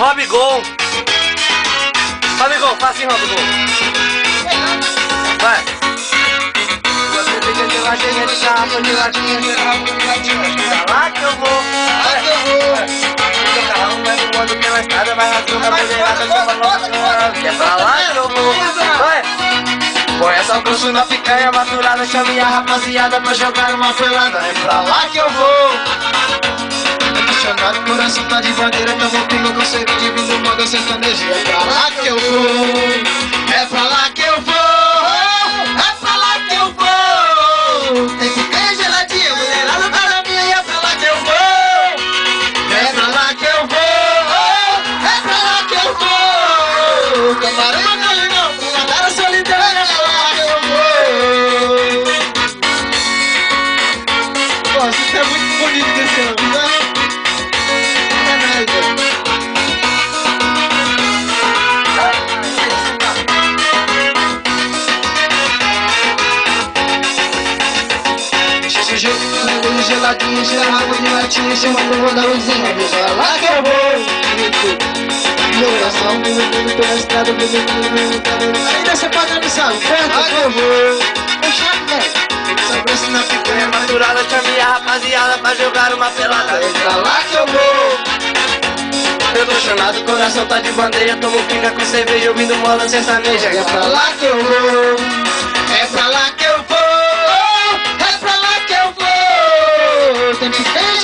Robigol. Robigol, faz assim, Robigol. Vai. Você fica de latinha de carro, de latinha de carro, de latinha de carro. Lá que eu vou. Lá que eu vou. Meu carro vai voando pela estrada, vai rasgando a poderada de uma louca. É pra lá que eu vou. Vai. Põe essa grosso na picanha maturada, chame a rapaziada pra jogar uma pelada. É pra lá que eu vou. Apaixonado, coração tá de bandeira, tamo pingo com sede de vindo moda sertaneja. É pra lá que eu vou, é pra lá que eu vou, é pra lá que eu vou. Tem que ter geladinha, mulherada tá na minha e é pra lá que eu vou. É pra lá que eu vou, é pra lá que eu vou. Camarão não ganha não, com a cara solidária, é pra lá que eu vou. Pô, isso é muito bonito desse ano, né? Geladinha, cheira água de latinha, chama pro voo da luzinha. Deixa lá que eu vou. Meu coração, meu pela estrada, meu. Ainda você pagando salve, certo? Lá que eu vou. Sobrança na picanha Maturada, chame a rapaziada pra jogar uma pelada. É pra lá que eu vou. Eu tô chonado, o coração tá de bandeja, tomo pinga com cerveja, ouvindo moda sertaneja. É pra lá que eu vou. É pra lá que eu vou. É pra lá que eu vou. Tem que ter